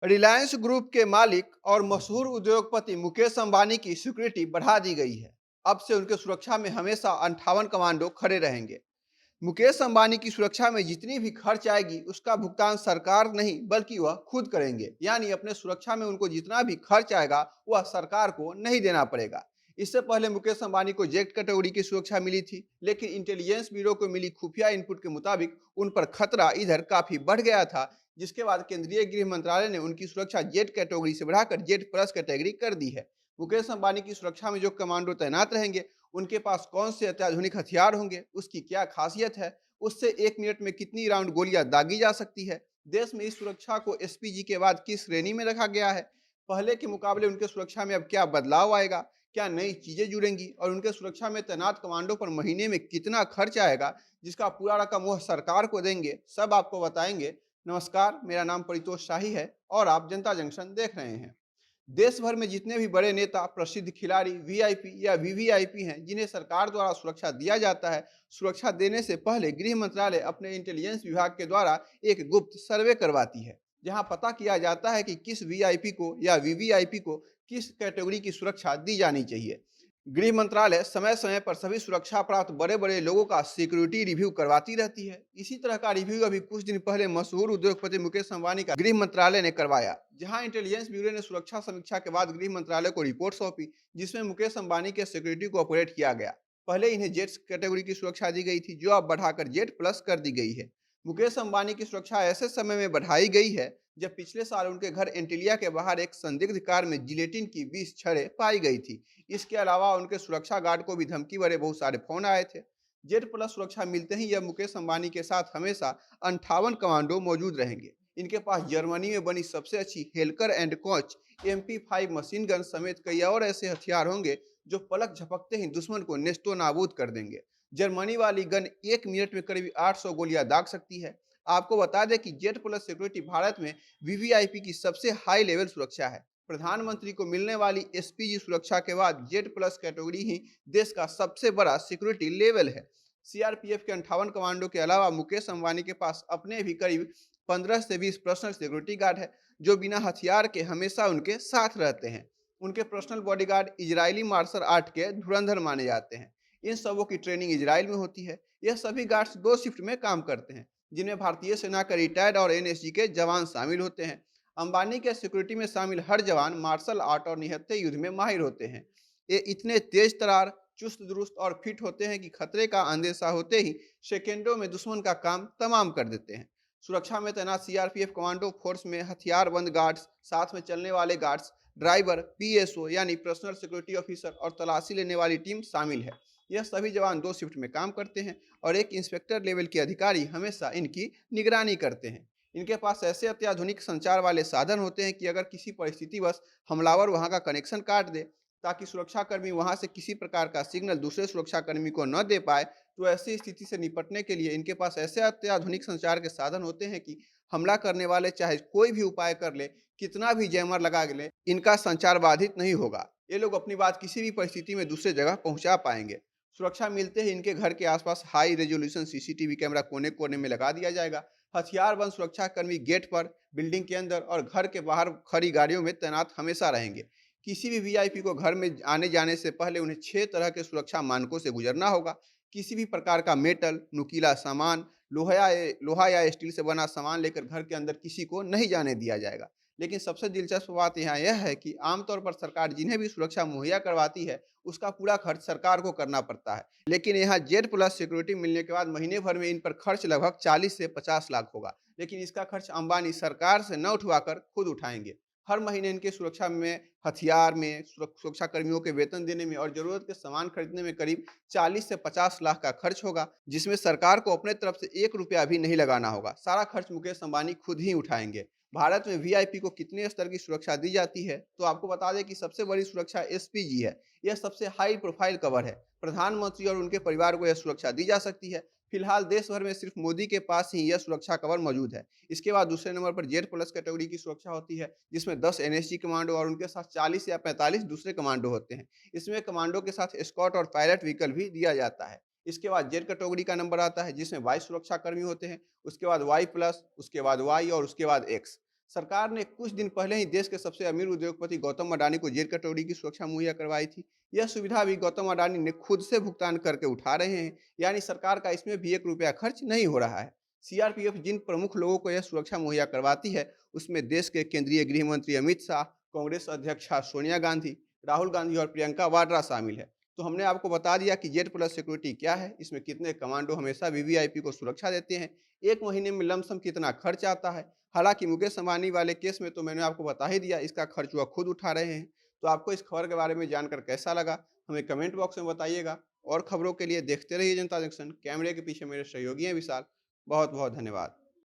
Reliance group के मालिक और मशहूर उद्योगपति मुकेश अंबानी की सिक्योरिटी बढ़ा दी गई है। अब से उनके सुरक्षा में हमेशा 58 कमांडो खड़े रहेंगे। मुकेश अंबानी की सुरक्षा में जितनी भी खर्च आएगी उसका भुगतान सरकार नहीं बल्कि वह खुद करेंगे, यानी अपने सुरक्षा में उनको जितना भी खर्च आएगा वह सरकार को नहीं देना पड़ेगा। इससे पहले मुकेश अंबानी को जेट कैटेगरी की सुरक्षा मिली थी, लेकिन इंटेलिजेंस ब्यूरो को मिली खुफिया इनपुट के मुताबिक उन पर खतरा इधर काफी बढ़ गया था, जिसके बाद केंद्रीय गृह मंत्रालय ने उनकी सुरक्षा जेट कैटेगरी से बढ़ाकर जेट प्लस कैटेगरी कर दी है। मुकेश अंबानी की सुरक्षा में जो कमांडो तैनात रहेंगे, उनके पास कौन से अत्याधुनिक हथियार होंगे, उसकी क्या खासियत है, उससे 1 मिनट में कितनी राउंड गोलियां दागी जा सकती है, देश में इस सुरक्षा को एसपीजी के बाद किस श्रेणी में रखा गया है, पहले के मुकाबले उनके सुरक्षा में अब क्या बदलाव आएगा, क्या नई चीजें जुड़ेंगी और उनके सुरक्षा में तैनात कमांडो पर महीने में कितना खर्च आएगा, जिसका पूरा रकम वह सरकार को देंगे, सब आपको बताएंगे। नमस्कार, मेरा नाम परितोष शाही है और आप जनता जंक्शन देख रहे हैं। देश भर में जितने भी बड़े नेता, प्रसिद्ध खिलाड़ी, वीआईपी या वीवीआईपी हैं, जिन्हें सरकार द्वारा सुरक्षा दिया जाता है, सुरक्षा देने से पहले गृह मंत्रालय अपने इंटेलिजेंस विभाग के द्वारा एक गुप्त सर्वे करवाती है, जहां पता किया जाता है कि किस वीआईपी को या वीवीआईपी को किस कैटेगरी की सुरक्षा दी जानी चाहिए। गृह मंत्रालय समय समय पर सभी सुरक्षा प्राप्त बड़े बड़े लोगों का सिक्योरिटी रिव्यू करवाती रहती है। इसी तरह का रिव्यू अभी कुछ दिन पहले मशहूर उद्योगपति मुकेश अंबानी का गृह मंत्रालय ने करवाया, जहां इंटेलिजेंस ब्यूरो ने सुरक्षा समीक्षा के बाद गृह मंत्रालय को रिपोर्ट सौंपी, जिसमें मुकेश अंबानी के सिक्योरिटी को ऑपरेट किया गया। पहले इन्हें जेट कैटेगरी की सुरक्षा दी गई थी, जो अब बढ़ाकर जेट प्लस कर दी गई है। मुकेश अंबानी की सुरक्षा ऐसे समय में बढ़ाई गई है जब पिछले साल उनके घर एंटिलिया के बाहर एक संदिग्ध कार में जिलेटिन की 20 छड़ें पाई गई थी। इसके अलावा उनके सुरक्षा गार्ड को भी धमकी भरे बहुत सारे फोन आए थे। जेट प्लस सुरक्षा मिलते ही अब मुकेश अंबानी के साथ हमेशा 58 कमांडो मौजूद रहेंगे। इनके पास जर्मनी में बनी सबसे अच्छी Heckler and Koch MP5 machine gun समेत कई और ऐसे हथियार होंगे जो पलक झपकते ही दुश्मन को नेस्तो नाबूद कर देंगे। जर्मनी वाली गन 1 मिनट में करीब 800 गोलियां दाग सकती है। आपको बता दें कि जेट प्लस सिक्योरिटी भारत में वीवीआईपी की सबसे हाई लेवल सुरक्षा है। प्रधानमंत्री को मिलने वाली एसपीजी सुरक्षा के बाद जेट प्लस कैटेगरी ही देश का सबसे बड़ा सिक्योरिटी लेवल है। सीआरपीएफ के 58 कमांडो के अलावा मुकेश अंबानी के पास अपने भी करीब 15 से 20 पर्सनल सिक्योरिटी गार्ड है, जो बिना हथियार के हमेशा उनके साथ रहते हैं। उनके personal bodyguard Israeli martial art के धुरंधर माने जाते हैं। इन सबों की ट्रेनिंग इजराइल में होती है। यह सभी गार्ड्स 2 शिफ्ट में काम करते हैं, जिनमें भारतीय सेना के रिटायर्ड और एनएसजी के जवान शामिल होते हैं। अंबानी के सिक्योरिटी में शामिल हर जवान मार्शल आर्ट और निहत्थे युद्ध में माहिर होते हैं। ये इतने तेज तरार, चुस्त दुरुस्त और फिट होते हैं कि खतरे का अंदेशा होते ही सेकेंडों में दुश्मन का काम तमाम कर देते हैं। सुरक्षा में तैनात सीआरपीएफ कमांडो फोर्स में हथियारबंद गार्ड्स, साथ में चलने वाले गार्ड्स, ड्राइवर, पीएसओ यानी पर्सनल सिक्योरिटी ऑफिसर और तलाशी लेने वाली टीम शामिल है। यह सभी जवान 2 शिफ्ट में काम करते हैं और एक इंस्पेक्टर लेवल के अधिकारी हमेशा इनकी निगरानी करते हैं। इनके पास ऐसे अत्याधुनिक संचार वाले साधन होते हैं कि अगर किसी परिस्थितिवश हमलावर वहां का कनेक्शन काट दे, ताकि सुरक्षाकर्मी वहां से किसी प्रकार का सिग्नल दूसरे सुरक्षाकर्मी को न दे पाए, तो ऐसी स्थिति से निपटने के लिए इनके पास ऐसे अत्याधुनिक संचार के साधन होते हैं कि हमला करने वाले चाहे कोई भी उपाय कर ले, कितना भी जैमर लगा ले, इनका संचार बाधित नहीं होगा। ये लोग अपनी बात किसी भी परिस्थिति में दूसरे जगह पहुंचा पाएंगे। सुरक्षा मिलते ही इनके घर के आसपास हाई रेजोल्यूशन सीसीटीवी कैमरा कोने कोने में लगा दिया जाएगा। हथियारबंद सुरक्षाकर्मी गेट पर, बिल्डिंग के अंदर और घर के बाहर खड़ी गाड़ियों में तैनात हमेशा रहेंगे। किसी भी वीआईपी को घर में आने जाने से पहले उन्हें 6 तरह के सुरक्षा मानकों से गुजरना होगा। किसी भी प्रकार का मेटल, नुकीला सामान, लोहा या स्टील से बना सामान लेकर घर के अंदर किसी को नहीं जाने दिया जाएगा। लेकिन सबसे दिलचस्प बात यहाँ यह है कि आमतौर पर सरकार जिन्हें भी सुरक्षा मुहैया करवाती है, उसका पूरा खर्च सरकार को करना पड़ता है। लेकिन यहाँ जेड प्लस सिक्योरिटी मिलने के बाद महीने भर में इन पर खर्च लगभग 40 से 50 लाख होगा। लेकिन इसका खर्च अंबानी सरकार से न उठवाकर खुद उठाएंगे। हर महीने इनके सुरक्षा में, हथियार में, सुरक्षा कर्मियों के वेतन देने में और जरूरत के सामान खरीदने में करीब 40 से 50 लाख का खर्च होगा, जिसमें सरकार को अपने तरफ से 1 रुपया भी नहीं लगाना होगा। सारा खर्च मुकेश अंबानी खुद ही उठाएंगे। भारत में वीआईपी को कितने स्तर की सुरक्षा दी जाती है, तो आपको बता दें कि सबसे बड़ी सुरक्षा एसपीजी है। यह सबसे हाई प्रोफाइल कवर है। प्रधानमंत्री और उनके परिवार को यह सुरक्षा दी जा सकती है। फिलहाल देश भर में सिर्फ मोदी के पास ही यह सुरक्षा कवर मौजूद है। इसके बाद दूसरे नंबर पर जेड प्लस कैटेगरी की सुरक्षा होती है, जिसमें 10 एनएसजी कमांडो और उनके साथ 40 या 45 दूसरे कमांडो होते हैं। इसमें कमांडो के साथ एस्कॉर्ट और पायलट व्हीकल भी दिया जाता है। इसके बाद जेड कैटेगरी का नंबर आता है, जिसमें 22 सुरक्षा कर्मी होते हैं। उसके बाद वाई प्लस, उसके बाद वाई और उसके बाद एक्स। सरकार ने कुछ दिन पहले ही देश के सबसे अमीर उद्योगपति गौतम अडानी को जेल कटोरी की सुरक्षा मुहैया करवाई थी। यह सुविधा भी गौतम अडानी ने खुद से भुगतान करके उठा रहे हैं, यानी सरकार का इसमें भी 1 रुपया खर्च नहीं हो रहा है। सीआरपीएफ जिन प्रमुख लोगों को यह सुरक्षा मुहैया करवाती है, उसमें देश के केंद्रीय गृह मंत्री अमित शाह, कांग्रेस अध्यक्षा सोनिया गांधी, राहुल गांधी और प्रियंका वाड्रा शामिल है। तो हमने आपको बता दिया कि जेड प्लस सिक्योरिटी क्या है, इसमें कितने कमांडो हमेशा वीवीआईपी को सुरक्षा देते हैं, 1 महीने में लमसम कितना खर्च आता है। हालांकि मुकेश अंबानी वाले केस में तो मैंने आपको बता ही दिया, इसका खर्च वह खुद उठा रहे हैं। तो आपको इस खबर के बारे में जानकर कैसा लगा, हमें कमेंट बॉक्स में बताइएगा। और खबरों के लिए देखते रहिए जनता जंक्शन। कैमरे के पीछे मेरे सहयोगी हैं विशाल। बहुत बहुत धन्यवाद।